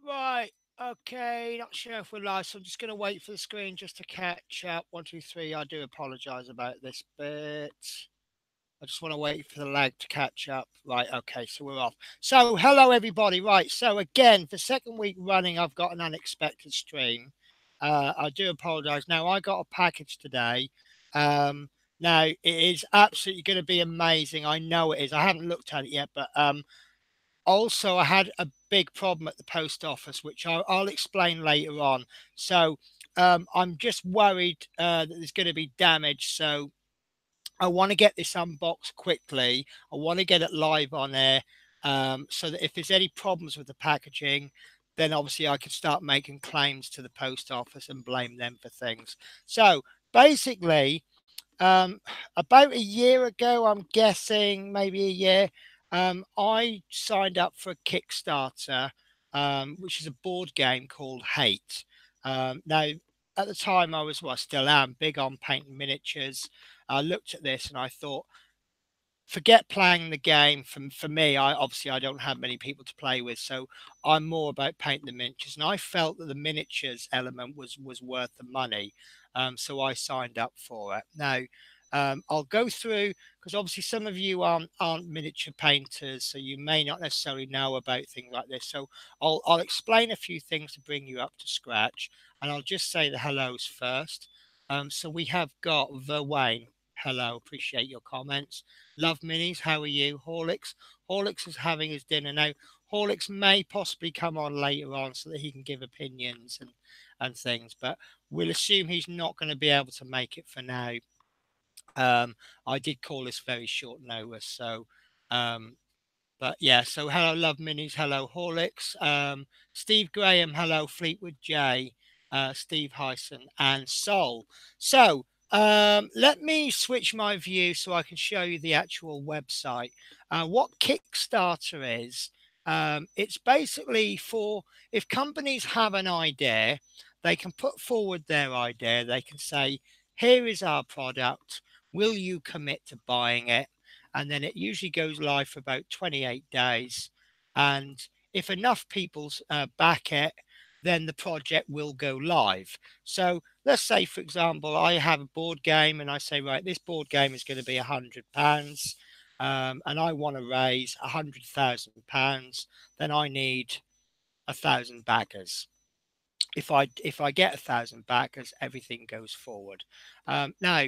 Right. Okay. Not sure if we're live, so I'm just going to wait for the screen just to catch up. One, two, three. I do apologise about this bit. I just want to wait for the lag to catch up. Right. Okay. So we're off. So hello, everybody. Right. So again, for second week running, I've got an unexpected stream. I do apologise. Now, I got a package today. Now, it is absolutely going to be amazing. I know it is. I haven't looked at it yet, but also, I had a big problem at the post office, which I'll explain later on. So I'm just worried that there's going to be damage. So I want to get this unboxed quickly. I want to get it live on air, so that if there's any problems with the packaging, then obviously I can start making claims to the post office and blame them for things. So basically, um, about a year ago, I'm guessing maybe a year, I signed up for a Kickstarter, which is a board game called Hate. Now, at the time, I was, well, I still am, big on painting miniatures. I looked at this and I thought, forget playing the game. For me, I obviously I don't have many people to play with, so I'm more about painting the miniatures. And I felt that the miniatures element was worth the money, so I signed up for it. Now, I'll go through because obviously some of you aren't miniature painters, so you may not necessarily know about things like this. So I'll explain a few things to bring you up to scratch, and I'll just say the hellos first. So we have got the Wayne. Hello, appreciate your comments. Love Minis, how are you? Horlicks is having his dinner now. Horlicks may possibly come on later on so that he can give opinions and things, but we'll assume he's not going to be able to make it for now. I did call this very short notice, so um, but yeah, so hello, Love Minis. Hello, Horlicks. Steve Graham. Hello, Fleetwood J. Steve Hyson and Sol. So let me switch my view so I can show you the actual website. What Kickstarter is, it's basically for if companies have an idea, they can put forward their idea. They can say, here is our product. Will you commit to buying it? And then it usually goes live for about 28 days. And if enough people back it, then the project will go live. So let's say, for example, I have a board game and I say, right, this board game is going to be £100, and I want to raise £100,000, then I need 1,000 backers. If I get 1,000 backers, everything goes forward. Now,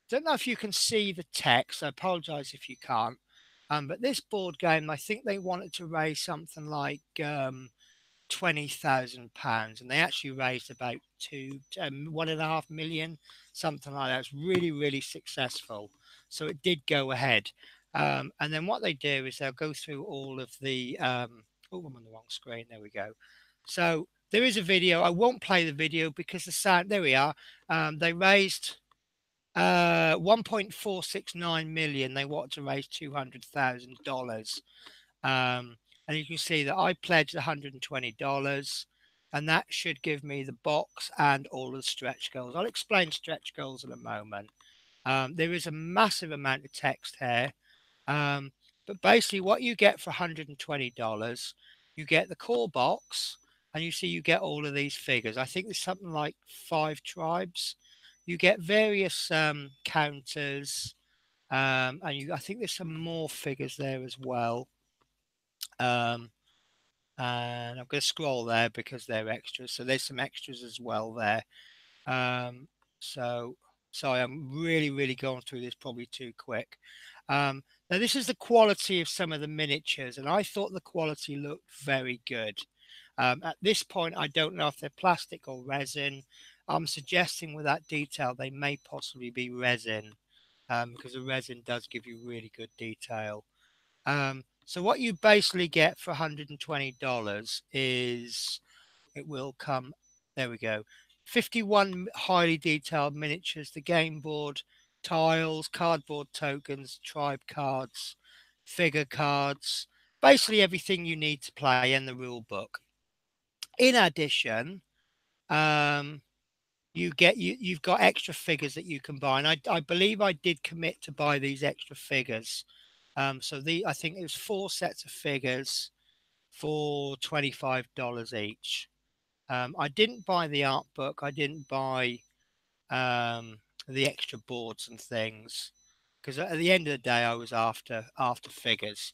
don't know if you can see the text. I apologise if you can't. But this board game, I think they wanted to raise something like £20,000, and they actually raised about 1.5 million, something like that. It's really, really successful. So it did go ahead. And then what they do is they'll go through all of the. Oh, I'm on the wrong screen. There we go. So there is a video. I won't play the video because the sound. There we are. They raised 1.469 million. They wanted to raise $200,000. And you can see that I pledged $120, and that should give me the box and all of the stretch goals. I'll explain stretch goals in a moment. There is a massive amount of text here, but basically what you get for $120, you get the core box, and you see you get all of these figures. I think there's something like 5 tribes. You get various counters, and I think there's some more figures there as well. Um, and I'm going to scroll there because they're extras. So there's some extras as well there. Um, so sorry, I'm really, really going through this probably too quick. Now this is the quality of some of the miniatures, and I thought the quality looked very good. At this point, I don't know if they're plastic or resin. I'm suggesting with that detail, they may possibly be resin, because the resin does give you really good detail. So what you basically get for $120 is it will come. There we go. 51 highly detailed miniatures, the game board, tiles, cardboard tokens, tribe cards, figure cards, basically everything you need to play in the rule book. In addition, um, you've got extra figures that you can buy, and I believe I did commit to buy these extra figures. So I think it was 4 sets of figures, for $25 each. I didn't buy the art book. I didn't buy the extra boards and things because at the end of the day, I was after figures.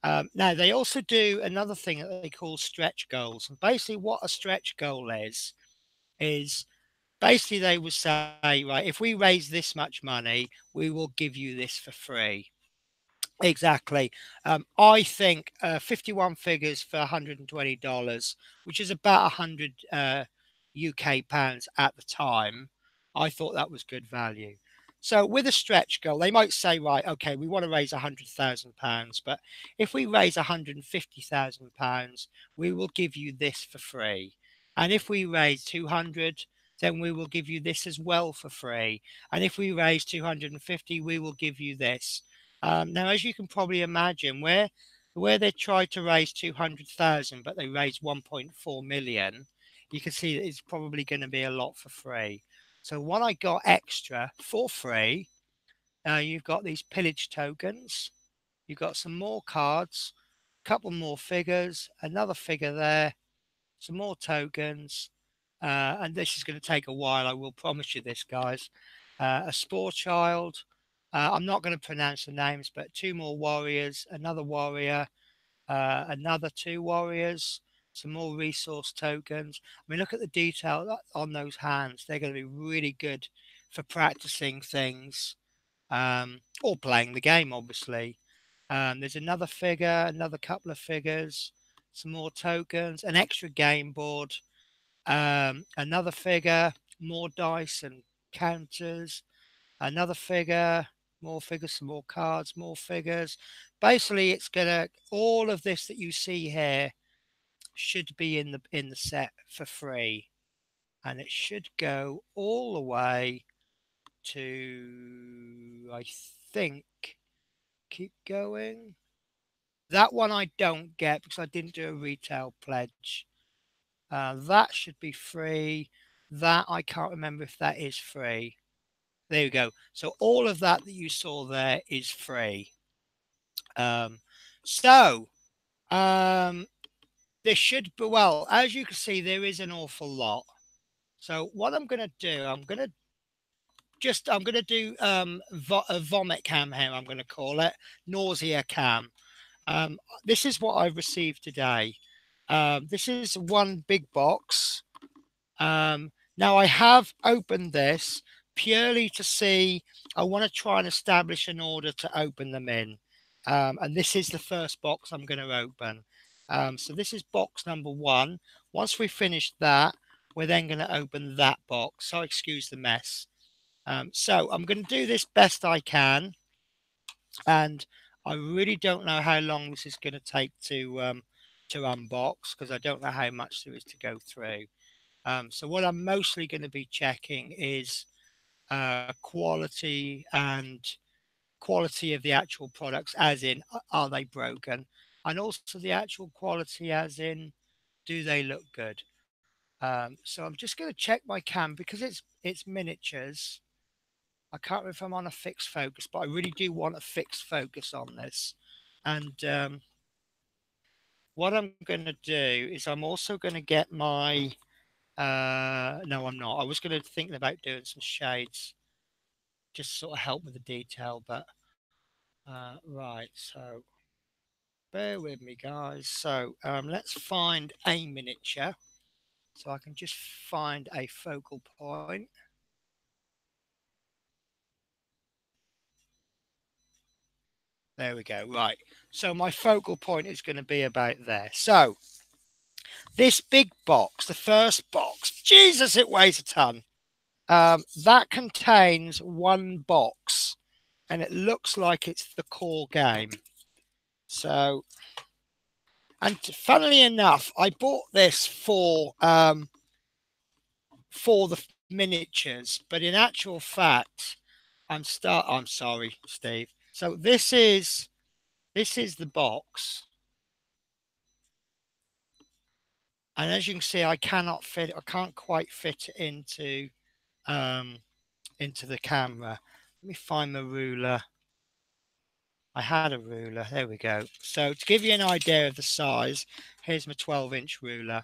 Now they also do another thing that they call stretch goals, and basically, what a stretch goal is basically they would say, right, if we raise this much money, we will give you this for free. Exactly. I think 51 figures for $120, which is about 100 UK pounds at the time. I thought that was good value. So with a stretch goal, they might say, right, okay, we want to raise £100,000, but if we raise £150,000, we will give you this for free. And if we raise 200, then we will give you this as well for free. And if we raise 250, we will give you this. Now, as you can probably imagine, where they tried to raise 200,000, but they raised 1.4 million, you can see that it's probably going to be a lot for free. So what I got extra for free, you've got these pillage tokens, you've got some more cards, a couple more figures, another figure there, some more tokens, and this is going to take a while. I will promise you this, guys. A Spore Child. I'm not going to pronounce the names, but two more warriors, another warrior, another two warriors, some more resource tokens. I mean, look at the detail on those hands. They're going to be really good for practicing things or playing the game, obviously. There's another figure, another couple of figures, some more tokens, an extra game board, another figure, more dice and counters, another figure, more figures, some more cards, more figures. Basically, it's gonna all of this that you see here should be in the set for free, and it should go all the way to I think keep going. That one I don't get because I didn't do a retail pledge. That should be free. That I can't remember if that is free. There you go. So all of that that you saw there is free. Um, so there should be, well, as you can see, there is an awful lot. So what I'm going to do, I'm going to do a vomit cam here, I'm going to call it, nausea cam. This is what I've received today. This is one big box. Now I have opened this purely to see, I want to try and establish an order to open them in. And this is the first box I'm going to open. So this is box number one. Once we finish that, we're then going to open that box. So excuse the mess. So I'm going to do this best I can. And I really don't know how long this is going to unbox because I don't know how much there is to go through. So what I'm mostly going to be checking is quality of the actual products, as in are they broken, and also the actual quality, as in do they look good. So I'm just going to check my cam because it's miniatures. I can't remember if I'm on a fixed focus, but I really do want a fixed focus on this. And what I'm going to do is I'm also going to get my no, I'm not. I was going to think about doing some shades, just sort of help with the detail, but right. So bear with me, guys. So let's find a miniature. So I can just find a focal point. There we go. Right. So my focal point is going to be about there. So this big box, the first box, Jesus, it weighs a ton. That contains one box, and it looks like it's the core game. So, and funnily enough, I bought this for the miniatures, but in actual fact, I'm sorry, Steve. So this is the box, and as you can see, I cannot fit. I can't quite fit it um into the camera. Let me find the ruler. I had a ruler. There we go. So to give you an idea of the size, here's my 12-inch ruler.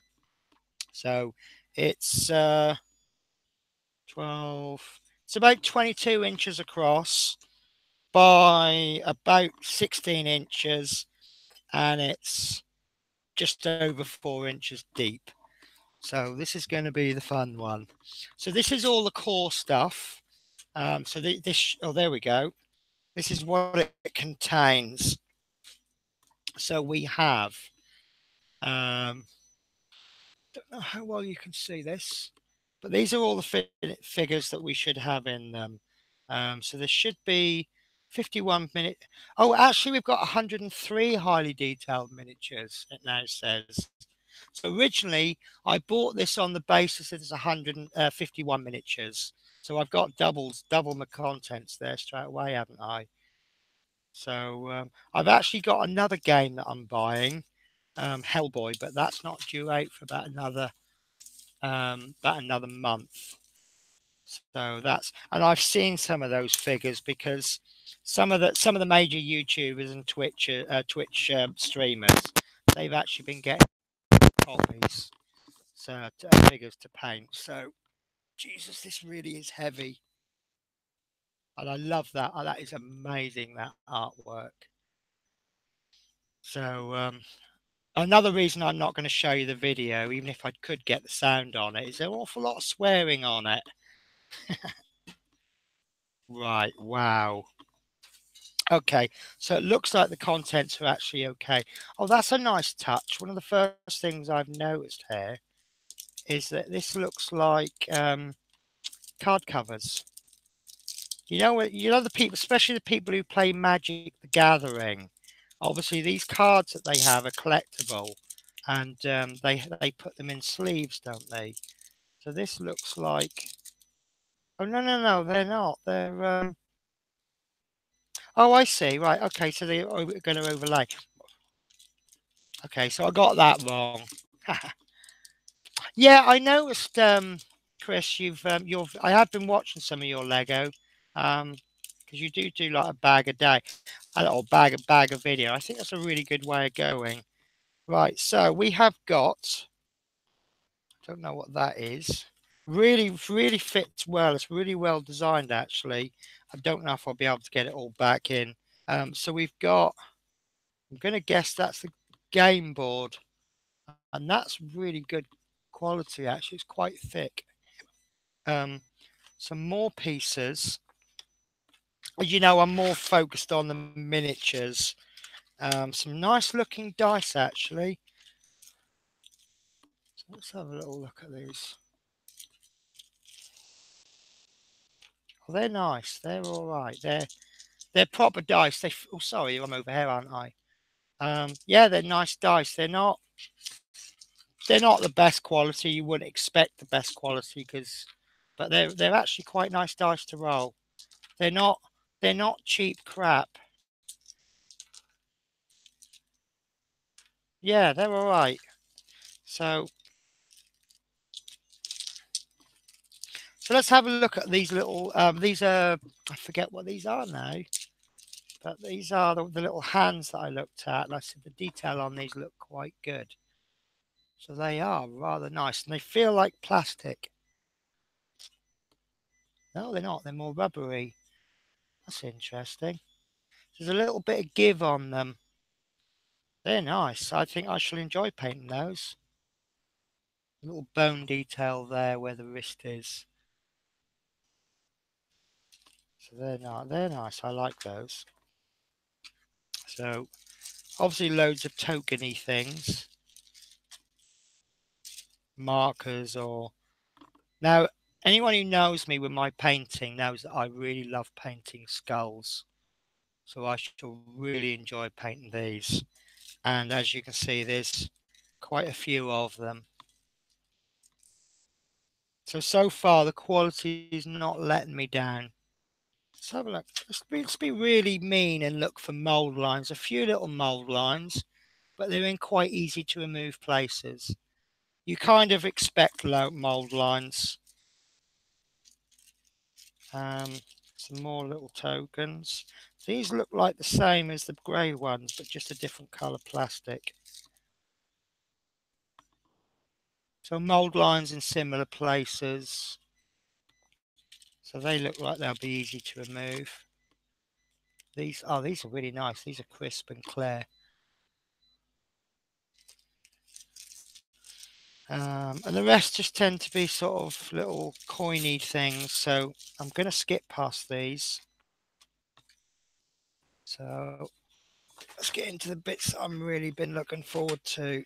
So it's 12. It's about 22 inches across by about 16 inches, and it's just over 4 inches deep. So this is going to be the fun one. So this is all the core stuff. So this, oh, there we go. This is what it contains. So we have, don't know how well you can see this, but these are all the figures that we should have in them. So there should be 51 minute. Oh, actually, we've got 103 highly detailed miniatures. It now says. So originally, I bought this on the basis that there's 151 miniatures. So I've got double my contents there straight away, haven't I? So I've actually got another game that I'm buying, Hellboy, but that's not due out for about another month. So that's, and I've seen some of those figures because some of the major YouTubers and Twitch streamers, they've actually been getting copies, so figures to paint. So Jesus, this really is heavy, and I love that. Oh, that is amazing, that artwork. So another reason I'm not going to show you the video, even if I could get the sound on it, is an awful lot of swearing on it. Right, wow. Okay, so it looks like the contents are actually okay. Oh, that's a nice touch. One of the first things I've noticed here is that this looks like card covers. The people, especially the people who play Magic the Gathering. Obviously, these cards that they have are collectible, and they put them in sleeves, don't they? So this looks like. Oh no, they're not. They're Oh, I see. Right. Okay. So they're going to overlay. Okay. So I got that wrong. Yeah, I noticed, Chris. I have been watching some of your Lego, because you do like a bag a day, a little bag of video. I think that's a really good way of going. Right. So we have got. I don't know what that is. Really fits well. It's really well designed, actually. I don't know if I'll be able to get it all back in. So we've got. I'm going to guess that's the game board, and that's really good quality. Actually, it's quite thick. Um, some more pieces. As you know, I'm more focused on the miniatures. Some nice looking dice, actually. So let's have a little look at these. Oh, they're nice. They're all right. They're proper dice. Oh, sorry, I'm over here, aren't I? Yeah, they're nice dice. They're not the best quality. You wouldn't expect the best quality but they're actually quite nice dice to roll. They're not they're not cheap crap. Yeah, they're all right. So let's have a look at these little. These are, I forget what these are now, but these are the little hands that I looked at. And I said the detail on these look quite good. So they are rather nice, and they feel like plastic. No, they're not. They're more rubbery. That's interesting. There's a little bit of give on them. They're nice. I think I shall enjoy painting those. A little bone detail there where the wrist is. So they're not. They're nice. I like those. So obviously loads of tokeny things, markers or now. Anyone who knows me with my painting knows that I really love painting skulls. So I shall really enjoy painting these. And as you can see, there's quite a few of them. So far, the quality is not letting me down. Let's have a look. Let's be really mean and look for mold lines. A few little mold lines, but they're in quite easy to remove places. You kind of expect low mold lines. Some more little tokens. These look like the same as the grey ones, but just a different colour plastic. So mould lines in similar places. So they look like they'll be easy to remove. These are really nice. These are crisp and clear. And the rest just tend to be sort of little coiny things. So I'm going to skip past these. So let's get into the bits I've really been looking forward to.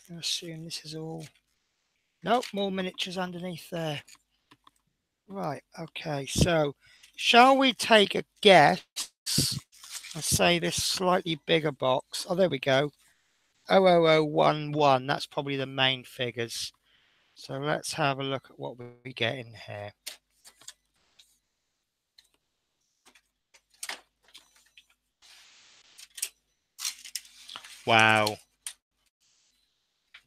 I assume this is all. Nope, more miniatures underneath there. Right, okay, so shall we take a guess and say this slightly bigger box? Oh, there we go. 00011, that's probably the main figures. So let's have a look at what we get in here. Wow,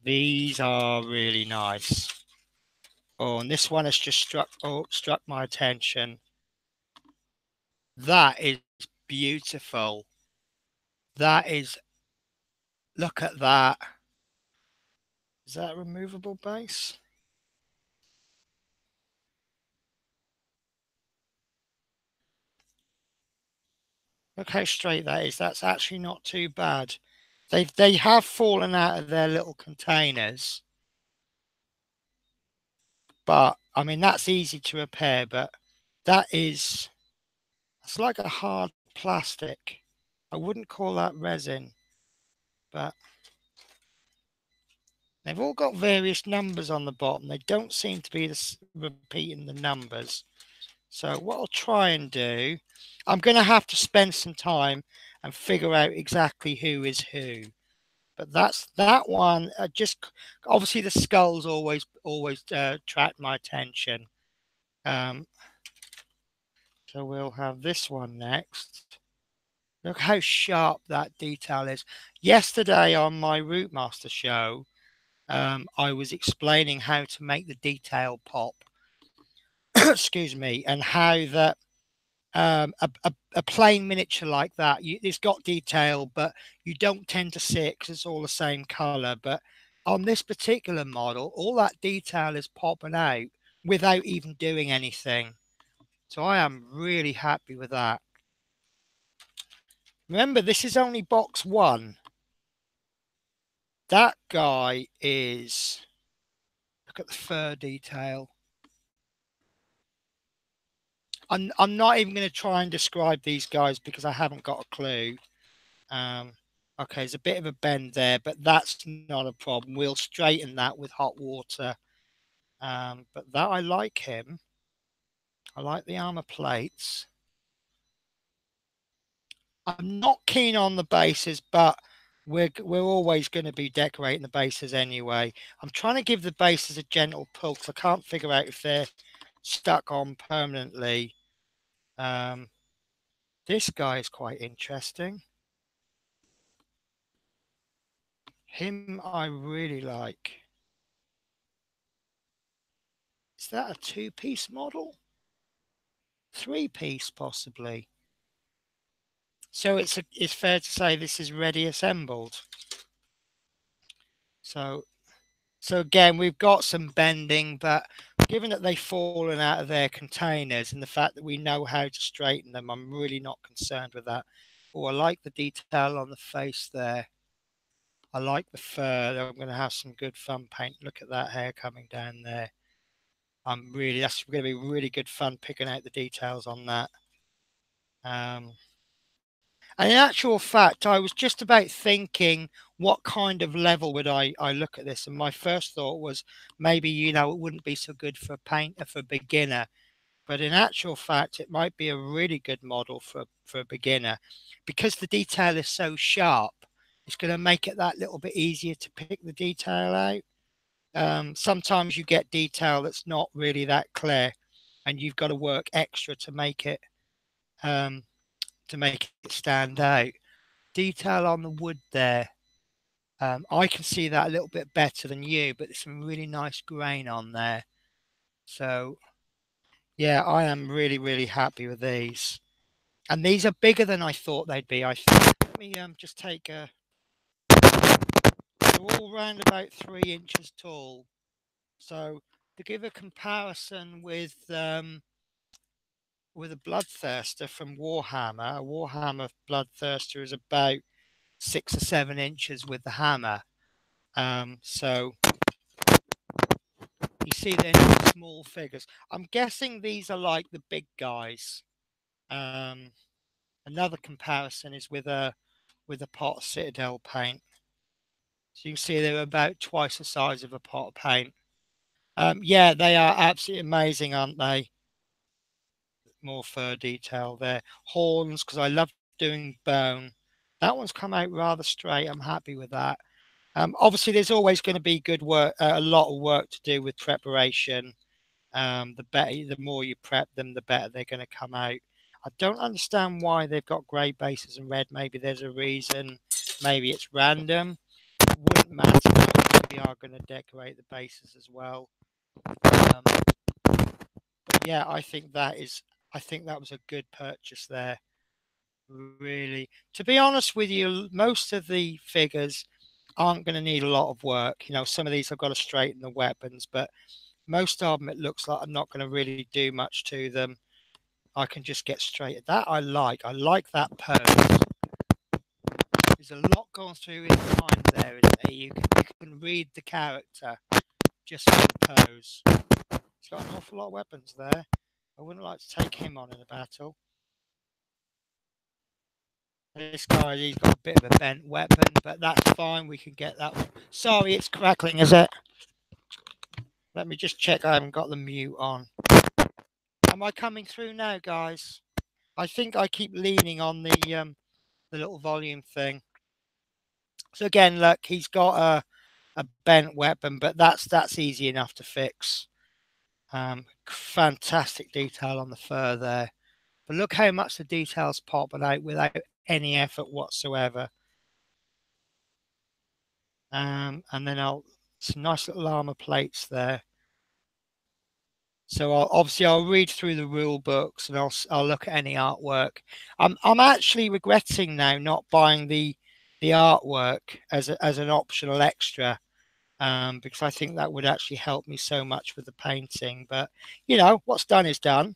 these are really nice. Oh, and this one has just struck my attention. That is beautiful. That is, look at that. Is that a removable base? Look how straight that is. That's actually not too bad. They have fallen out of their little containers, but I mean that's easy to repair. But it's like a hard plastic. I wouldn't call that resin, but they've all got various numbers on the bottom. They don't seem to be repeating the numbers. So what I'll try and do, I'm going to have to spend some time and figure out exactly who is who. But that's that one. Just obviously the skulls always attract my attention. Um, so we'll have this one next. Look how sharp that detail is. Yesterday on my Route Master show, I was explaining how to make the detail pop. Excuse me, and how that a plain miniature like that, it's got detail, but you don't tend to see it because it's all the same color. But on this particular model, all that detail is popping out without even doing anything. So I am really happy with that. Remember, this is only box one. That guy is, look at the fur detail. I'm not even going to try and describe these guys because I haven't got a clue. Okay, there's a bit of a bend there, but that's not a problem. We'll straighten that with hot water. But that I like him. I like the armor plates. I'm not keen on the bases, but we're always going to be decorating the bases anyway. I'm trying to give the bases a gentle pull because I can't figure out if they're stuck on permanently. This guy is quite interesting. Him I really like. Is that a two-piece model? Three-piece possibly. So it's fair to say this is ready assembled. So again, we've got some bending, but given that they've fallen out of their containers and the fact that we know how to straighten them, I'm really not concerned with that. Oh, I like the detail on the face there. I like the fur. I'm going to have some good fun paint. Look at that hair coming down there. That's going to be really good fun picking out the details on that. And in actual fact, I was just about thinking, what kind of level would I look at this? And my first thought was maybe, it wouldn't be so good for a painter, for a beginner. But in actual fact, it might be a really good model for a beginner because the detail is so sharp. It's going to make it that little bit easier to pick the detail out. Sometimes you get detail that's not really that clear, and you've got to work extra um, to make it stand out. Detail on the wood there. I can see that a little bit better than you, but there's some really nice grain on there. So yeah, I am really, really happy with these. And these are bigger than I thought they'd be. I think. Let me just take a. They're all round about 3 inches tall. So to give a comparison with a bloodthirster from Warhammer, a Warhammer bloodthirster is about 6 or 7 inches with the hammer. So you see they're not small figures. I'm guessing these are like the big guys. Another comparison is with a pot Citadel paint. So you can see they're about twice the size of a pot of paint. Yeah, they are absolutely amazing, aren't they? More fur detail there. Horns, because I love doing bone. That one's come out rather straight. I'm happy with that. Obviously, there's always going to be good work, a lot of work to do with preparation. The better, the more you prep them, the better they're going to come out. I don't understand why they've got grey bases and red. Maybe there's a reason. Maybe it's random. It wouldn't matter. We are going to decorate the bases as well. But yeah, I think that was a good purchase there. Really, to be honest with you, most of the figures aren't going to need a lot of work. You know, some of these I've got to straighten the weapons, but most of them it looks like I'm not going to really do much to them. I can just get straight at that. I like that pose. There's a lot going through his mind there, isn't there? You can read the character just from the pose. He's got an awful lot of weapons there. I wouldn't like to take him on in a battle. This guy, he's got a bit of a bent weapon, but that's fine. We can get that one. Sorry, it's crackling, is it? Let me just check I haven't got the mute on. Am I coming through now, guys? I think I keep leaning on the little volume thing. So again, look, he's got a bent weapon, but that's easy enough to fix. Fantastic detail on the fur there. But look how much the details pop out without any effort whatsoever. And then some nice little armor plates there. So I'll read through the rule books and I'll look at any artwork. I'm actually regretting now not buying the artwork as an optional extra, because I think that would actually help me so much with the painting. But you know, what's done is done.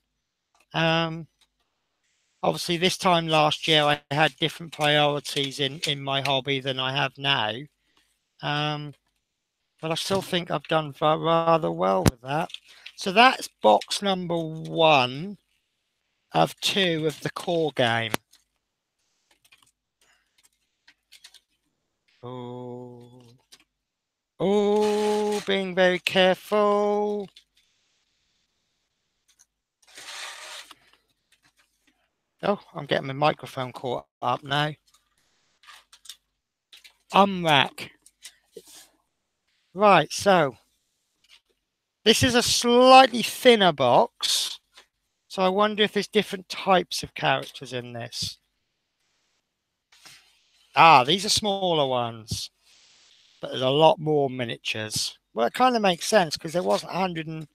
Obviously, this time last year I had different priorities in my hobby than I have now. But I still think I've done rather well with that. So that's box number 1 of 2 of the core game. Oh, oh, being very careful. Oh, I'm getting my microphone caught up now. Unrack. Right, so this is a slightly thinner box. So I wonder if there's different types of characters in this. Ah, these are smaller ones, but there's a lot more miniatures. Well, it kind of makes sense because there wasn't 100 and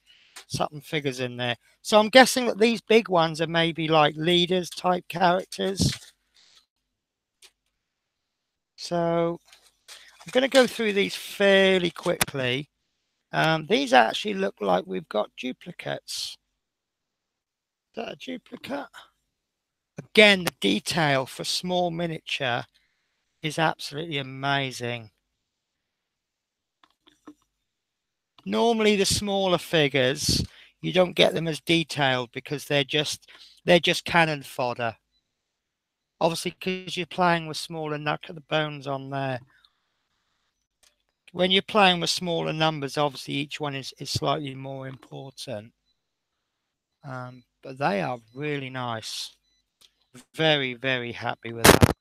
something figures in there. So I'm guessing that these big ones are maybe like leaders type characters. So I'm going to go through these fairly quickly. These actually look like we've got duplicates. Is that a duplicate? Again, the detail for small miniature is absolutely amazing. Normally the smaller figures, you don't get them as detailed because they're just cannon fodder. Obviously, because you're playing with smaller, look at the bones on there. When you're playing with smaller numbers, obviously each one is slightly more important. But they are really nice. Very, very happy with that.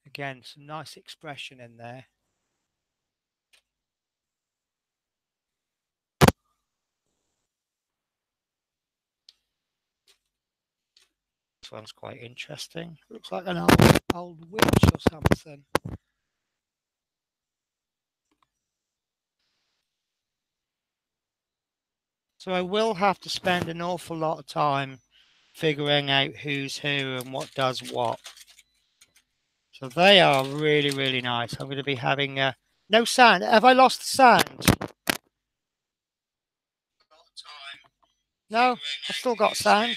Again, some nice expression in there. This one's quite interesting. Looks like an old witch or something. So I will have to spend an awful lot of time figuring out who's who and what does what. So they are really, really nice. I'm going to be having no sound. Have I lost the sound? No, I've still got sound.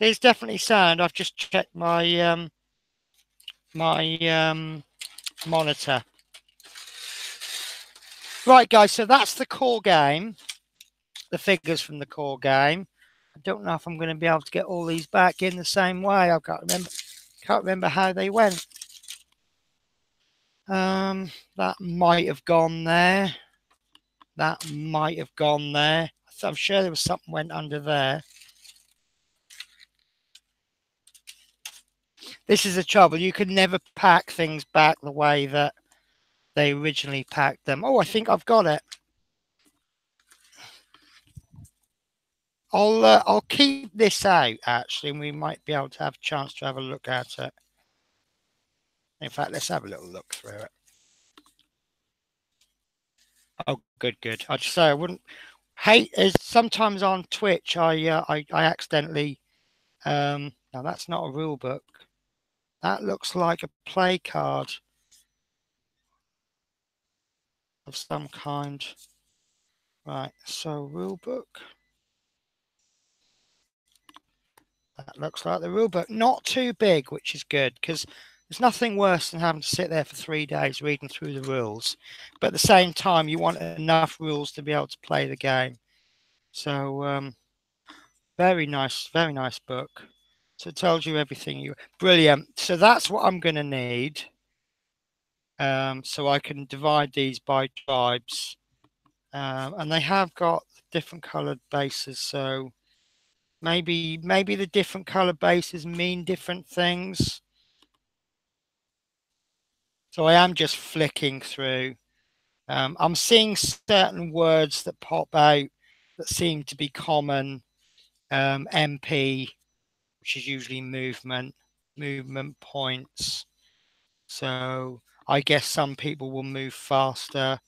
There's definitely sound. I've just checked my monitor. Right, guys. So that's the core game. The figures from the core game. I don't know if I'm going to be able to get all these back in the same way. I can't remember how they went. That might have gone there. That might have gone there. I'm sure there was something went under there. This is the trouble. You can never pack things back the way that they originally packed them. Oh, I think I've got it. I'll keep this out actually, and we might be able to have a chance to have a look at it. In fact, let's have a little look through it. Oh, good, good. I'd say I wouldn't hate. Sometimes on Twitch, I accidentally. Now that's not a rule book. That looks like a play card of some kind. Right. So rule book. That looks like the rule book. Not too big, which is good because there's nothing worse than having to sit there for 3 days reading through the rules. But at the same time, you want enough rules to be able to play the game. So very nice book. So it tells you everything you. Brilliant. So that's what I'm going to need. So I can divide these by tribes, and they have got different coloured bases. So maybe the different coloured bases mean different things. So I am just flicking through. I'm seeing certain words that pop out that seem to be common. MP, which is usually movement points. So I guess some people will move faster,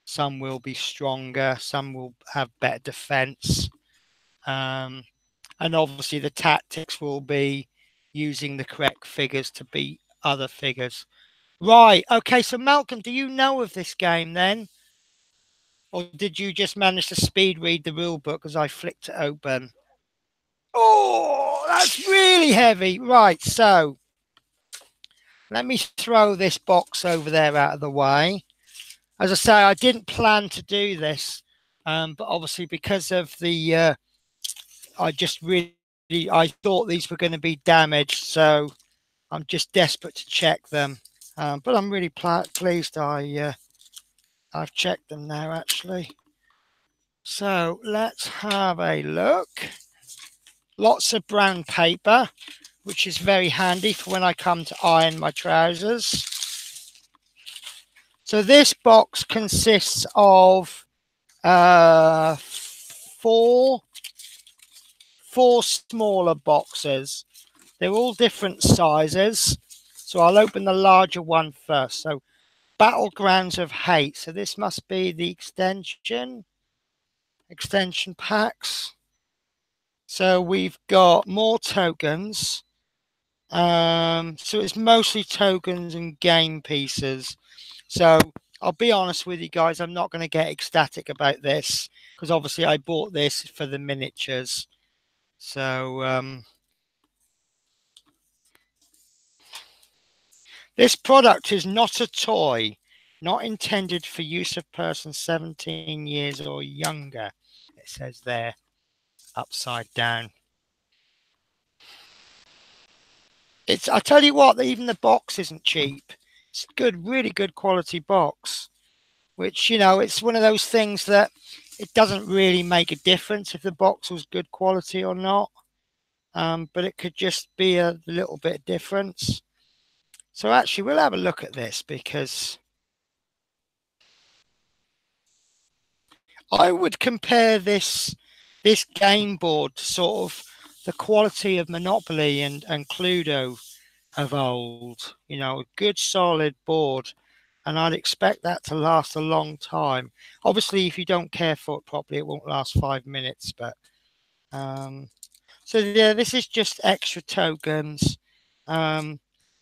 some will be stronger, some will have better defense. And obviously the tactics will be using the correct figures to beat other figures. Right. Okay. So Malcolm, do you know of this game then? Or did you just manage to speed read the rule book as I flicked it open? Oh, that's really heavy. Right. So let me throw this box over there out of the way. As I say, I didn't plan to do this, but obviously because of the, I thought these were going to be damaged, so I'm just desperate to check them. But I'm really pleased I've checked them now, actually. So let's have a look. Lots of brown paper, which is very handy for when I come to iron my trousers. So this box consists of four smaller boxes. They're all different sizes. So I'll open the larger one first. So Battlegrounds of Hate. So this must be the extension packs. So we've got more tokens. So it's mostly tokens and game pieces. So I'll be honest with you guys, I'm not going to get ecstatic about this because obviously I bought this for the miniatures. So this product is not a toy, not intended for use of persons 17 years or younger. It says there, upside down. I tell you what, even the box isn't cheap. It's good, really good quality box, which, it's one of those things that it doesn't really make a difference if the box was good quality or not. But it could just be a little bit of difference. So actually, we'll have a look at this because I would compare this this game board, sort of the quality of Monopoly and Cluedo of old. You know, a good solid board, and I'd expect that to last a long time. Obviously, if you don't care for it properly, it won't last 5 minutes. But so yeah, this is just extra tokens. So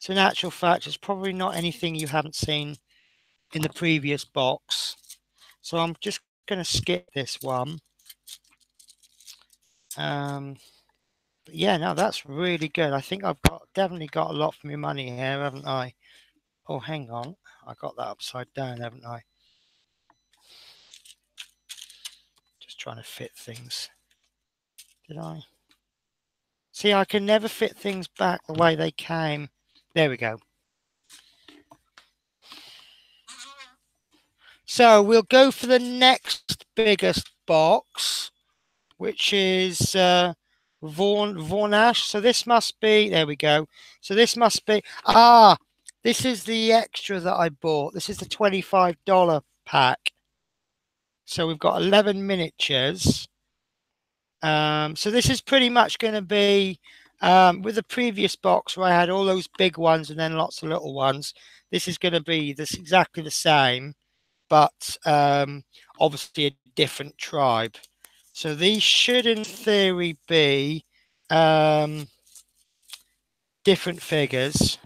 in actual fact, it's probably not anything you haven't seen in the previous box. So I'm just going to skip this one. But yeah, no, that's really good. I think I've definitely got a lot for my money here, haven't I? Oh, hang on. I got that upside down, haven't I? Just trying to fit things. Did I? See, I can never fit things back the way they came. There we go. So we'll go for the next biggest box, which is Varnash. So this must be, there we go. So this must be, this is the extra that I bought. This is the $25 pack. So we've got 11 miniatures. So this is pretty much going to be, with the previous box where I had all those big ones and then lots of little ones. This is going to be this exactly the same, but obviously a different tribe. So these should, in theory, be different figures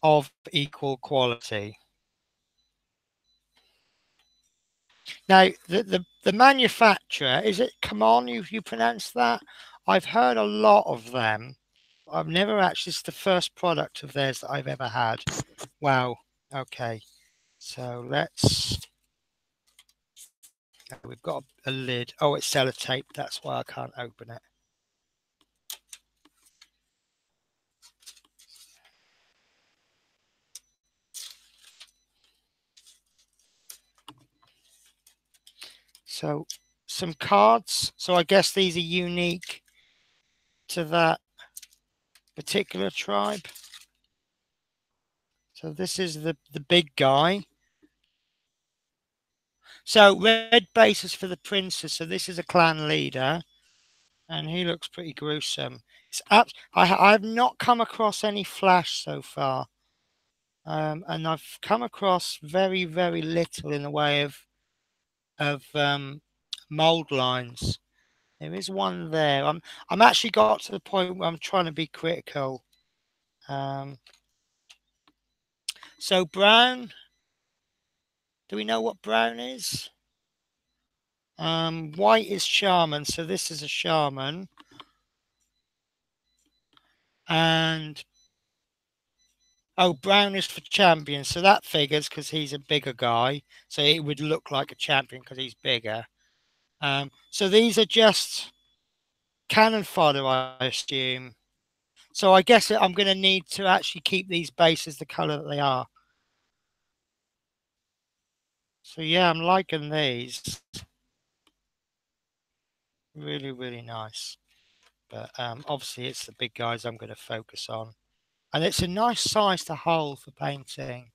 of equal quality. Now, the manufacturer, is it Cmon, you pronounce that? I've heard a lot of them. I've never actually, it's the first product of theirs that I've ever had. Wow. Okay. So we've got a lid. Oh, it's sellotape. That's why I can't open it. So some cards. So I guess these are unique to that particular tribe. So this is the big guy. So red bases for the princess. So this is a clan leader, and he looks pretty gruesome. I've not come across any flash so far, and I've come across very little in the way of mold lines. There is one there. I'm actually got to the point where I'm trying to be critical. So brown. Do we know what brown is? White is shaman. So this is a shaman. And brown is for champion. So that figures because he's a bigger guy. So it would look like a champion because he's bigger. So these are just cannon fodder, I assume. So I guess I'm going to need to actually keep these bases the color that they are. So yeah, I'm liking these. Really nice. But obviously it's the big guys I'm going to focus on. And it's a nice size to hold for painting.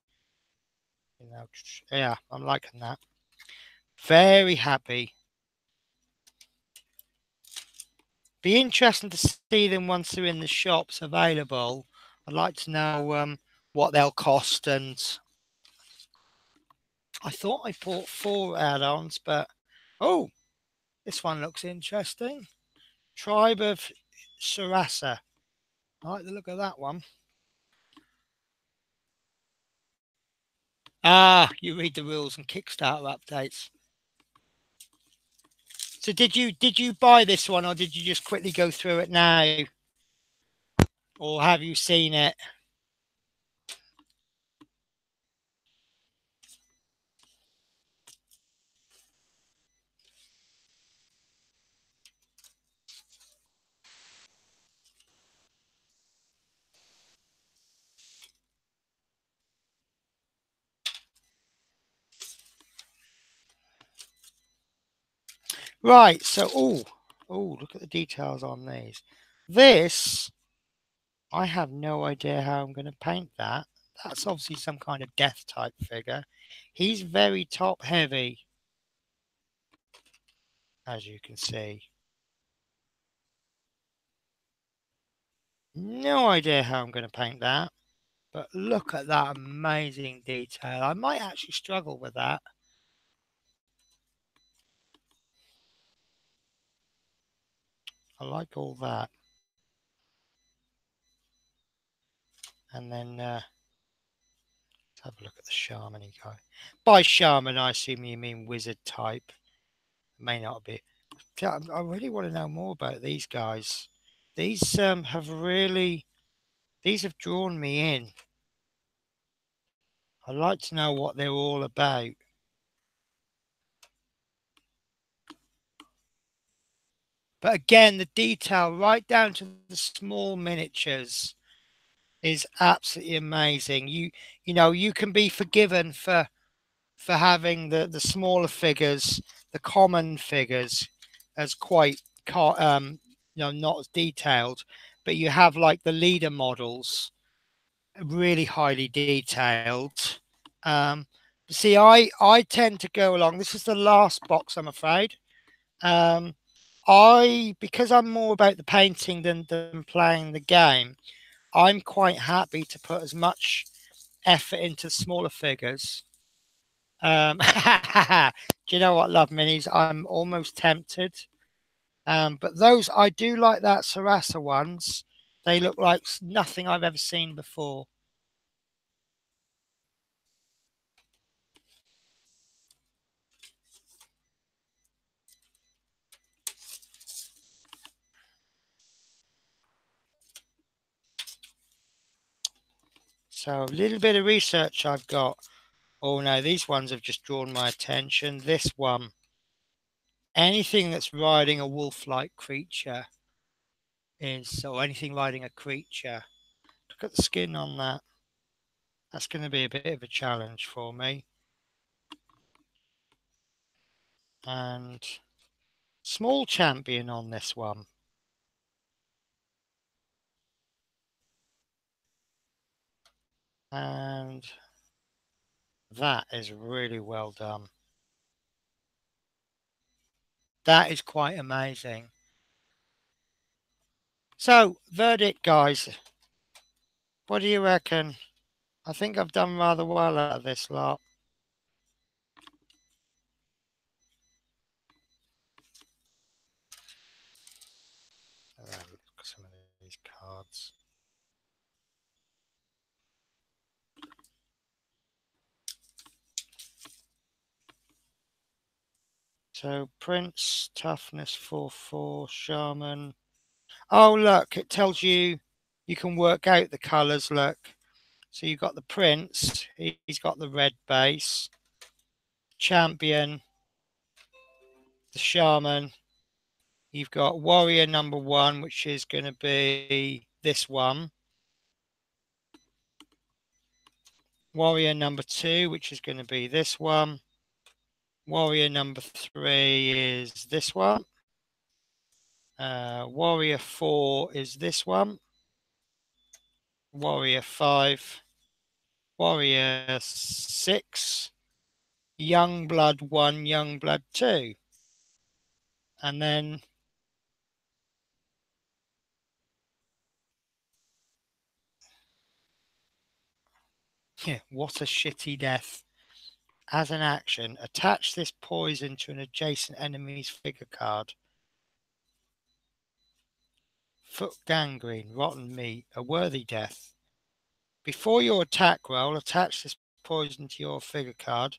You know, yeah, I'm liking that. Very happy. Be interesting to see them once they're in the shops available. I'd like to know what they'll cost. And I thought I bought 4 add-ons, but oh, this one looks interesting. Tribe of Sarasa. I like the look of that one. You read the rules and Kickstarter updates. So did you buy this one, or did you just quickly go through it now, or have you seen it? Right. So look at the details on these. This, I have no idea how I'm going to paint that. That's obviously some kind of death type figure. He's very top heavy. as you can see. No idea how I'm going to paint that, but look at that amazing detail. I might actually struggle with that. I like all that. And then let's have a look at the shaman guy. By shaman, I assume you mean wizard type. May not be. I really want to know more about these guys. These have drawn me in. I'd like to know what they're all about. But again, the detail right down to the small miniatures is absolutely amazing. You can be forgiven for having the smaller figures, the common figures, as quite not as detailed, but you have like the leader models, really highly detailed. See, I tend to go along. This is the last box, I'm afraid. Because I'm more about the painting than playing the game, I'm quite happy to put as much effort into smaller figures. Do you know what, Love Minis? I'm almost tempted. But those, I do like that Sarasa ones. They look like nothing I've ever seen before. So a little bit of research I've got. Oh no, these ones have just drawn my attention. This one, anything that's riding a wolf-like creature or anything riding a creature. Look at the skin on that. That's going to be a bit of a challenge for me. And small champion on this one. And that is really well done. That is quite amazing. So, verdict, guys. What do you reckon? I think I've done rather well out of this lot. Look at some of these cards. So, Prince, Toughness 4/4, Shaman. Oh, look, it tells you can work out the colours. Look. So you've got the Prince, he's got the red base. Champion, the Shaman. You've got Warrior number 1, which is going to be this one. Warrior number 2, which is going to be this one. Warrior number 3 is this one. Warrior 4 is this one. Warrior 5. Warrior 6. Young Blood 1, Young Blood 2. And then yeah, what a shitty death. As an action, attach this poison to an adjacent enemy's figure card. Foot gangrene, rotten meat, a worthy death. Before your attack roll, attach this poison to your figure card.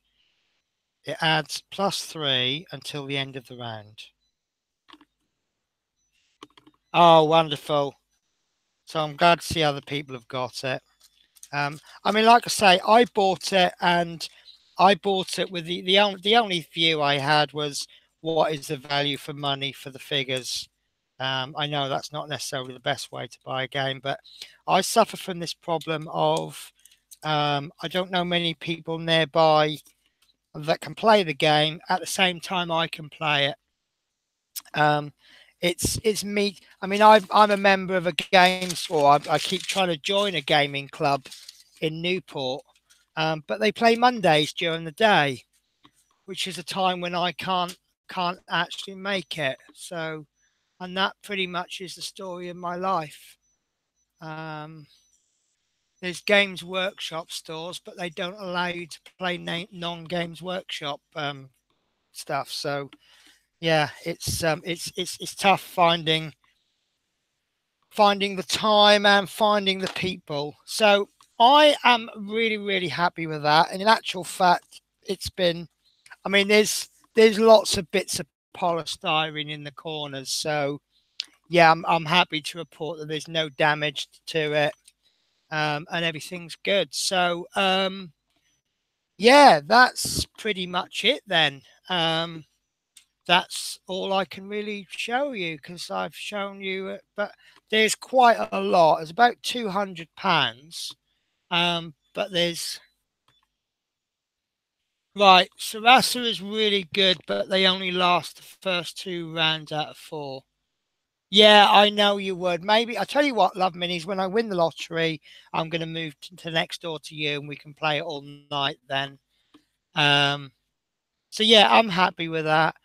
It adds +3 until the end of the round. Oh, wonderful. So I'm glad to see other people have got it. I mean, like I say, I bought it and I bought it with the only view I had was what is the value for money for the figures. I know that's not necessarily the best way to buy a game, but I suffer from this problem of I don't know many people nearby that can play the game at the same time I can play it. It's me. I mean, I'm a member of a game store. I keep trying to join a gaming club in Newport, but they play Mondays during the day, which is a time when I can't can't actually make it. So, and that pretty much is the story of my life. Um, there's Games Workshop stores, but they don't allow you to play non-Games Workshop stuff. So yeah, it's tough finding the time and finding the people. So I am really, really happy with that. And in actual fact, it's been, I mean, there's lots of bits of polystyrene in the corners. So yeah, I'm happy to report that there's no damage to it, and everything's good. So yeah, that's pretty much it then. That's all I can really show you because I've shown you it, but there's quite a lot. It's about £200. But there's right. Sarasa is really good, but they only last the first two rounds out of four. Yeah, I know you would. Maybe I tell you what, love minis. When I win the lottery, I'm going to move to next door to you, and we can play it all night then. Um, So yeah, I'm happy with that.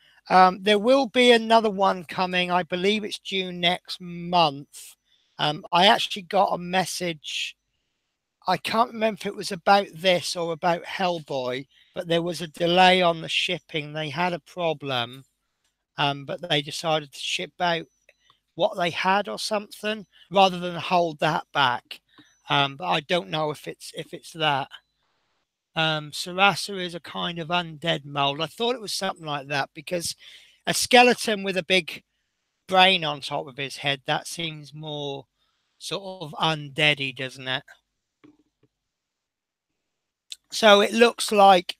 There will be another one coming. I believe it's due next month. I actually got a message. I can't remember if it was about this or about Hellboy, but there was a delay on the shipping. They had a problem, but they decided to ship out what they had or something rather than hold that back. But I don't know if it's that. Sarasa is a kind of undead mold. I thought it was something like that because a skeleton with a big brain on top of his head, that seems more sort of undeady, doesn't it? So it looks like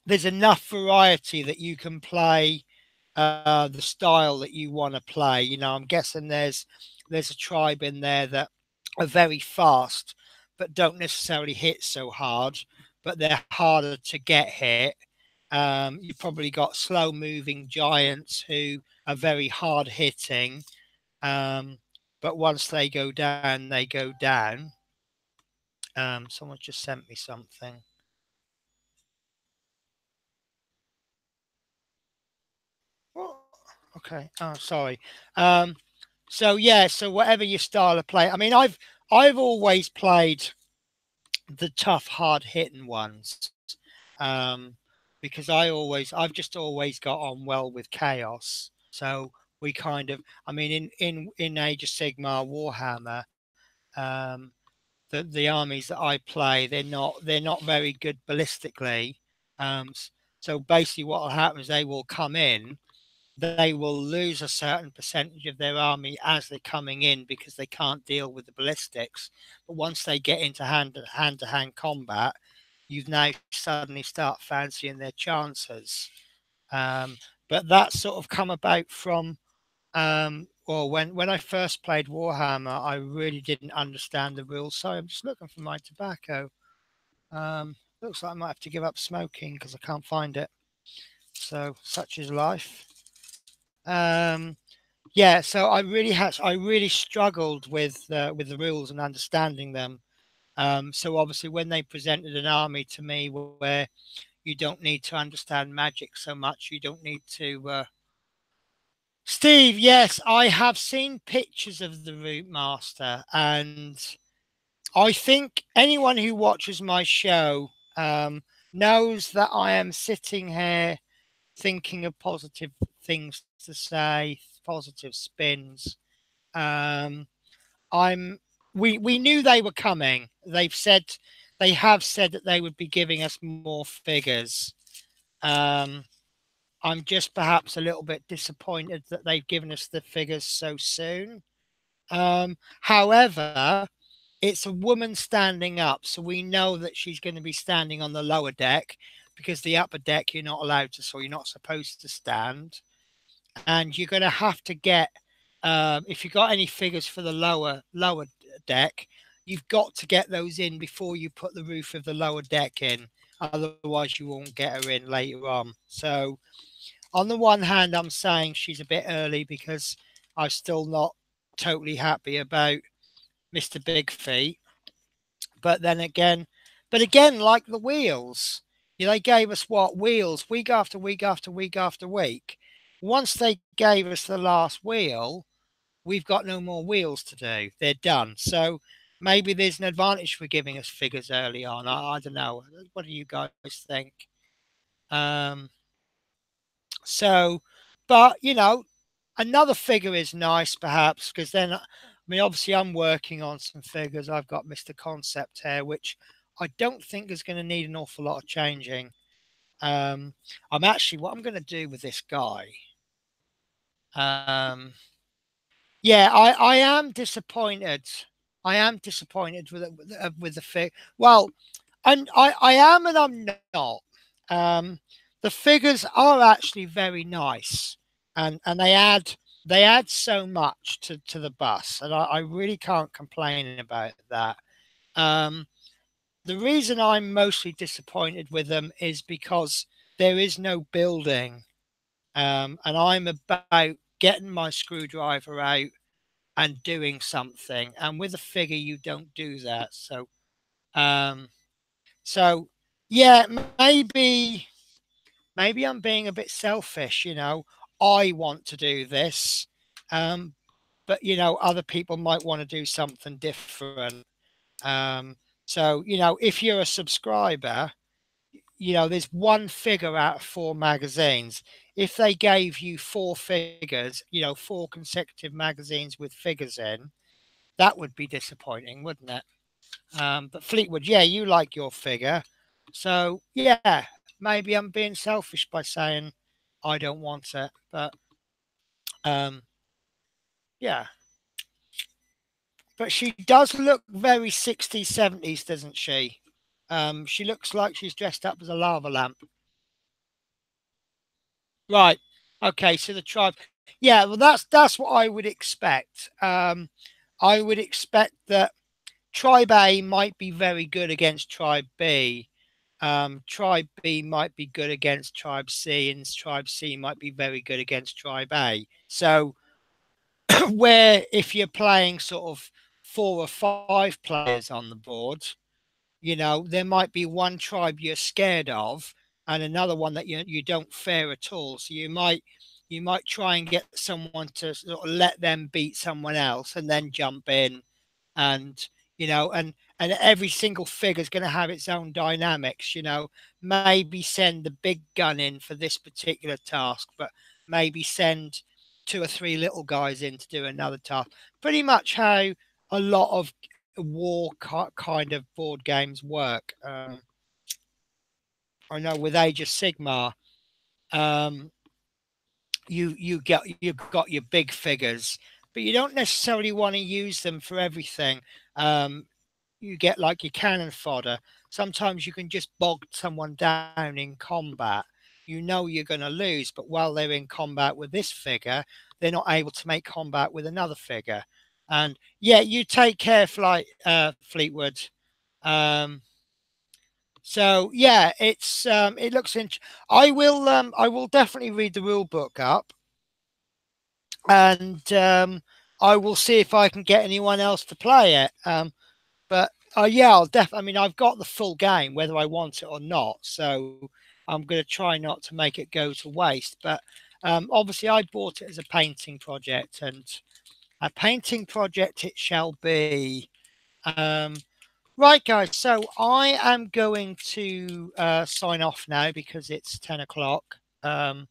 there's enough variety that you can play the style that you want to play. You know, I'm guessing there's a tribe in there that are very fast, but don't necessarily hit so hard, but they're harder to get hit. You've probably got slow moving giants who are very hard hitting, um, but once they go down, they go down. Someone just sent me something. What? Okay. Oh, sorry. Um, so yeah. So whatever your style of play, I mean, I've always played the tough, hard hitting ones, um, because I've just always got on well with chaos. So we kind of, I mean, in Age of Sigmar Warhammer, um, the armies that I play, they're not very good ballistically. So basically, what will happen is they will come in, they will lose a certain percentage of their army as they're coming in because they can't deal with the ballistics. But once they get into to hand combat, you now suddenly start fancying their chances. Um, but that sort of come about from well, when I first played Warhammer, I really didn't understand the rules. Sorry, I'm just looking for my tobacco. Looks like I might have to give up smoking because I can't find it. So such is life. Um, yeah, so I really struggled with the rules and understanding them. So obviously, when they presented an army to me where you don't need to understand magic so much, you don't need to. Steve, yes, I have seen pictures of the Root Master, and I think anyone who watches my show knows that I am sitting here thinking of positive things to say, positive spins. Um, I'm we knew they were coming. They have said that they would be giving us more figures. Um, I'm just perhaps a little bit disappointed that they've given us the figures so soon. However, it's a woman standing up, so we know that she's going to be standing on the lower deck because the upper deck you're not allowed to, so you're not supposed to stand. And you're going to have to get, if you've got any figures for the lower deck, you've got to get those in before you put the roof of the lower deck in. Otherwise, you won't get her in later on. So, on the one hand, I'm saying she's a bit early because I'm still not totally happy about Mr. Big Feet. But then again, like the wheels, they gave us what wheels week after week after week after week. once they gave us the last wheel, we've got no more wheels to do. They're done. So maybe there's an advantage for giving us figures early on. I don't know. What do you guys think? Um, so, but another figure is nice, perhaps, because then, I mean, obviously, I'm working on some figures. I've got Mr. Concept here, which I don't think is going to need an awful lot of changing. Um, I'm actually, what I'm going to do with this guy. Um, yeah, I am disappointed. I am disappointed with the fig. Well, I am and I'm not. Um, the figures are actually very nice, and they add so much to the bus, and I really can't complain about that. Um, the reason I'm mostly disappointed with them is because there is no building, and I'm about getting my screwdriver out and doing something, and with a figure you don't do that. Um, so yeah, maybe I'm being a bit selfish. I want to do this, um, but other people might want to do something different. Um, so if you're a subscriber, there's one figure out of four magazines. If they gave you four figures, four consecutive magazines with figures in, that would be disappointing, wouldn't it? But Fleetwood, yeah, you like your figure. So, yeah, maybe I'm being selfish by saying I don't want it. But, um, yeah. But she does look very 60s, 70s, doesn't she? She looks like she's dressed up as a lava lamp. Right. Okay, so the tribe. Yeah, well, that's what I would expect. I would expect that Tribe A might be very good against Tribe B. Tribe B might be good against Tribe C, and Tribe C might be very good against Tribe A. So, where if you're playing sort of 4 or 5 players on the board, there might be one tribe you're scared of and another one that you don't fear at all. So you might try and get someone to sort of let them beat someone else and then jump in, and and every single figure is going to have its own dynamics. Maybe send the big gun in for this particular task, but maybe send two or three little guys in to do another task. Pretty much how a lot of war kind of board games work. I know with Age of Sigmar, um, you've got your big figures, but you don't necessarily want to use them for everything. You get like your cannon fodder. Sometimes you can just bog someone down in combat. You're going to lose, but while they're in combat with this figure, they're not able to make combat with another figure. And yeah, you take care, Fleetwood. Um, so yeah, it looks interesting. I will definitely read the rule book up, and I will see if I can get anyone else to play it. But yeah, I'll definitely. I mean, I've got the full game, whether I want it or not. So I'm going to try not to make it go to waste. But obviously, I bought it as a painting project, and a painting project it shall be. Um, right, guys. So I am going to sign off now because it's 10 o'clock. I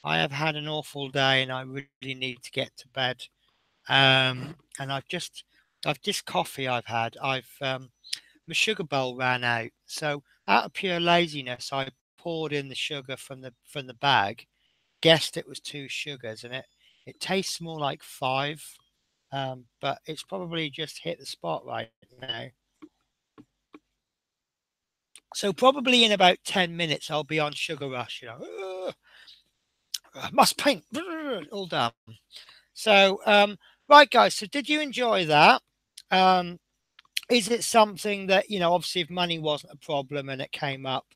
have had an awful day, and I really need to get to bed. And I've this coffee I've had. My sugar bowl ran out, so out of pure laziness, I poured in the sugar from the bag. Guessed it was two sugars, and it tastes more like five. But it's probably just hit the spot right now. So probably in about 10 minutes, I'll be on sugar rush. Must paint, all done. So right, guys. So did you enjoy that? Um, is it something that obviously if money wasn't a problem and it came up,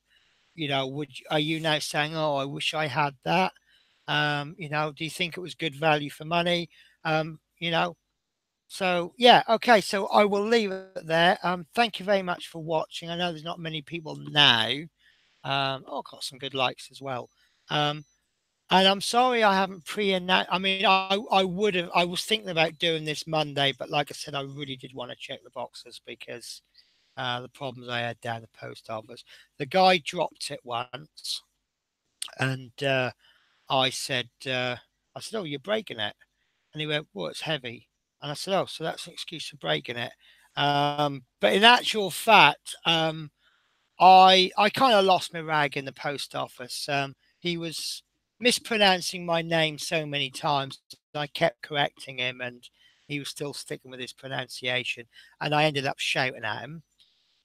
are you now saying, oh, I wish I had that? Do you think it was good value for money? um you know so yeah, okay, so I will leave it there. Thank you very much for watching. I know there's not many people now. Oh, got some good likes as well. um And I'm sorry I haven't pre-announced. I mean, I would have. I was thinking about doing this Monday, but like I said, I really did want to check the boxes because the problems I had down the post office. The guy dropped it once, and I said, "Oh, you're breaking it," and he went, "Well, it's heavy," and I said, "Oh, so that's an excuse for breaking it." But in actual fact, I kind of lost my rag in the post office. He was mispronouncing my name so many times. I kept correcting him, and he was still sticking with his pronunciation. And I ended up shouting at him.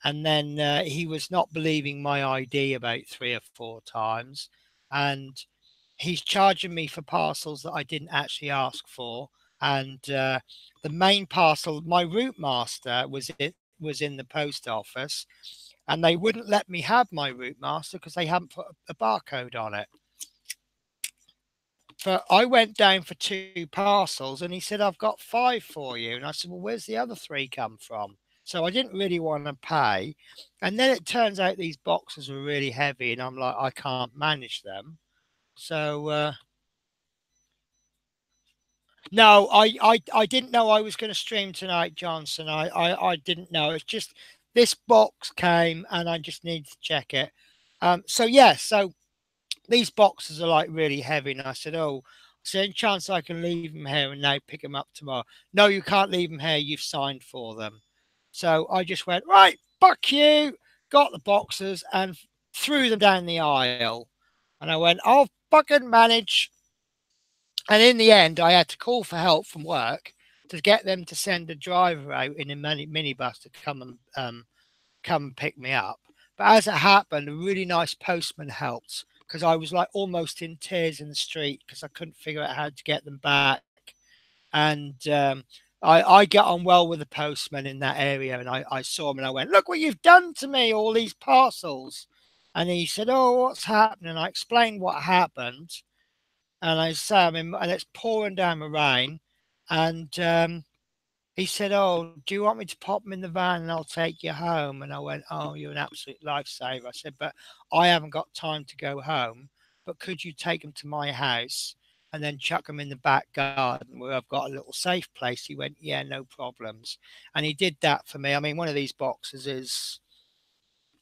And then he was not believing my ID about 3 or 4 times, and he's charging me for parcels that I didn't actually ask for. And the main parcel, my route master was in the post office, and they wouldn't let me have my route master because they hadn't put a barcode on it. But I went down for 2 parcels, and he said, "I've got 5 for you." And I said, "Well, where's the other 3 come from?" So I didn't really want to pay. And then it turns out these boxes were really heavy, and I'm like, I can't manage them. So no, I didn't know I was going to stream tonight, Johnson. I didn't know. It's just this box came, and I just need to check it. So yeah, so these boxes are like really heavy. And I said, "Oh, is there any chance I can leave them here and now pick them up tomorrow?" "No, you can't leave them here. You've signed for them." So I just went, "Right, fuck you," got the boxes and threw them down the aisle. And I went, "I'll fucking manage." And in the end, I had to call for help from work to get them to send a driver out in a minibus to come and pick me up. But as it happened, a really nice postman helped because I was like almost in tears in the street because I couldn't figure out how to get them back. And I get on well with the postman in that area, and I saw him and I went, "Look what you've done to me, all these parcels." And he said, "Oh, what's happening?" And I explained what happened, and I said, and it's pouring down the rain, and he said, "Oh, do you want me to pop them in the van and I'll take you home?" And I went, "Oh, you're an absolute lifesaver." I said, "But I haven't got time to go home. But could you take them to my house and then chuck them in the back garden where I've got a little safe place?" He went, "Yeah, no problems." And he did that for me. I mean, one of these boxes is,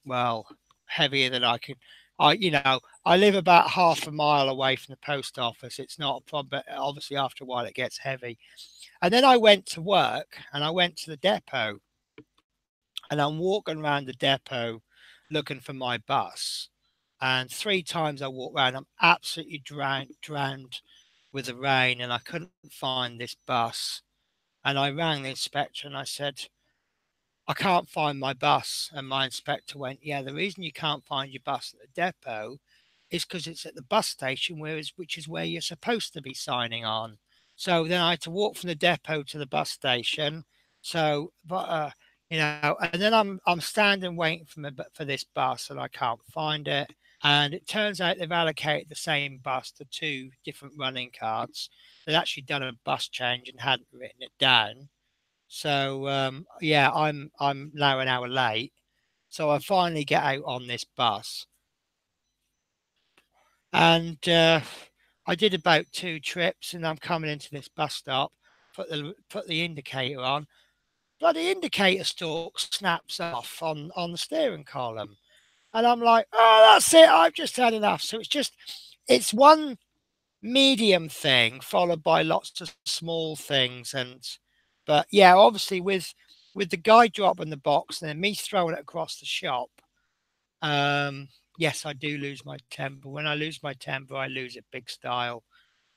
well, heavier than I could. I live about half a mile away from the post office. It's not a problem, but obviously after a while it gets heavy. And then I went to work and I went to the depot, and I'm walking around the depot looking for my bus. And 3 times I walked around, I'm absolutely drowned with the rain, and I couldn't find this bus. And I rang the inspector and I said, "I can't find my bus." And my inspector went, "Yeah, the reason you can't find your bus at the depot is because it's at the bus station, which is where you're supposed to be signing on." So then I had to walk from the depot to the bus station. So, but and then I'm standing waiting for this bus, and I can't find it. And it turns out they've allocated the same bus to 2 different running cards. They'd actually done a bus change and hadn't written it down. So yeah, I'm now an hour late. So I finally get out on this bus, and I did about 2 trips, and I'm coming into this bus stop, put the indicator on. Bloody indicator stalk snaps off on the steering column, and I'm like, "Oh, that's it. I've just had enough." So it's one medium thing followed by lots of small things. And but yeah, obviously with the guy dropping the box and then me throwing it across the shop, um yes, I do lose my temper. When I lose my temper, I lose it big style.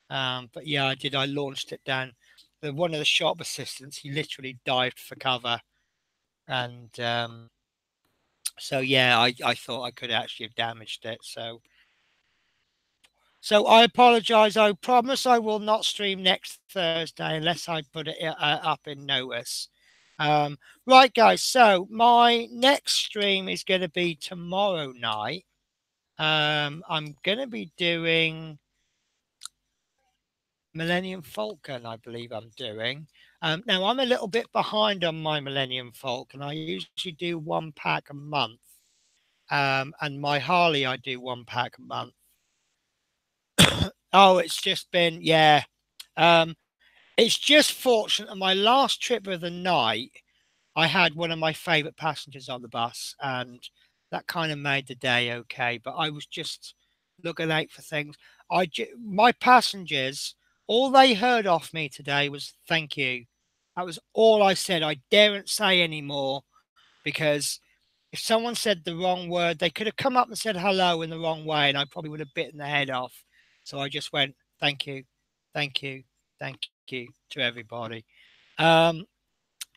But yeah, I launched it down. One of the shop assistants, he literally dived for cover. And so yeah, I thought I could actually have damaged it. So I apologise. I promise I will not stream next Thursday unless I put it up in notice. Right, guys. So my next stream is going to be tomorrow night. I'm going to be doing Millennium Falcon, I believe I'm doing. Now I'm a little bit behind on my Millennium Falcon. I usually do 1 pack a month. And my Harley, I do 1 pack a month. Oh, it's just been, yeah. Um, it's just fortunate that my last trip of the night, I had one of my favourite passengers on the bus, and that kind of made the day okay. But I was just looking out for things. My passengers, all they heard off me today was thank you. That was all I said. I daren't say any more because if someone said the wrong word, they could have come up and said hello in the wrong way, and I probably would have bitten their head off. So I just went thank you, thank you, thank you to everybody. Um,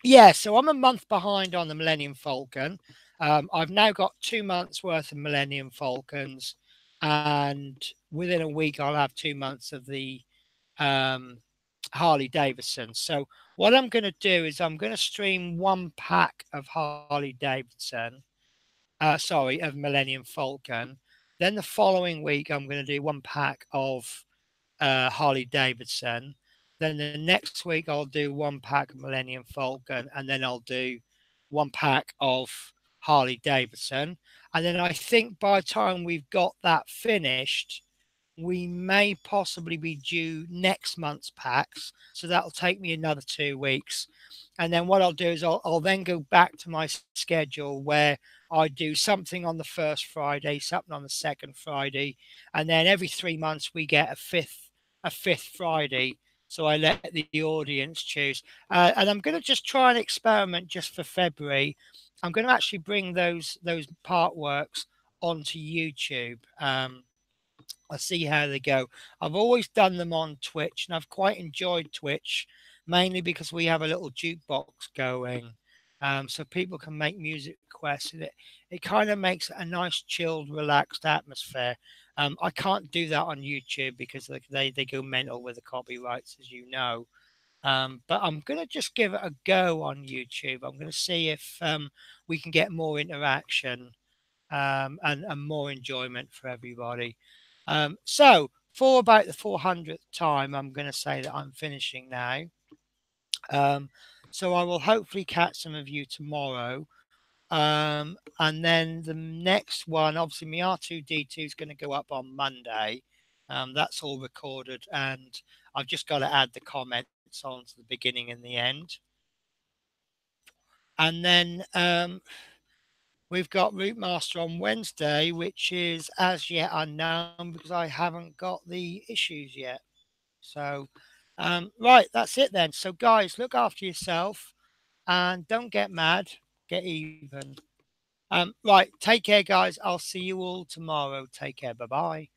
yeah, so I'm a month behind on the Millennium Falcon. I've now got 2 months worth of Millennium Falcons, and within a week I'll have 2 months of the um, Harley Davidson. So what I'm going to do is I'm going to stream one pack of Harley Davidson, sorry, of Millennium Falcon. Then the following week I'm going to do one pack of Harley Davidson. Then the next week I'll do one pack of Millennium Falcon, and then I'll do one pack of Harley Davidson. And then I think by the time we've got that finished, we may possibly be due next month's packs. So that'll take me another 2 weeks. And then what I'll do is I'll then go back to my schedule where I do something on the first Friday, something on the second Friday, and then every 3 months we get a fifth Friday. So I let the audience choose, and I'm going to just try and experiment just for February. I'm going to actually bring those part works onto YouTube. I'll see how they go. I've always done them on Twitch, and I've quite enjoyed Twitch, mainly because we have a little jukebox going, so people can make music requests, and it kind of makes a nice, chilled, relaxed atmosphere. I can't do that on YouTube because they go mental with the copyrights, as you know. But I'm going to just give it a go on YouTube. I'm going to see if we can get more interaction and more enjoyment for everybody. So, for about the 400th time, I'm going to say that I'm finishing now. Um, so, I will hopefully catch some of you tomorrow. And then the next one, obviously, my R2D2 is going to go up on Monday. That's all recorded, and I've just got to add the comments on to the beginning and the end. And then we've got Route Master on Wednesday, which is as yet unknown because I haven't got the issues yet. So, right, that's it then. So, guys, look after yourself and don't get mad, get even. Right, take care, guys. I'll see you all tomorrow. Take care. Bye bye.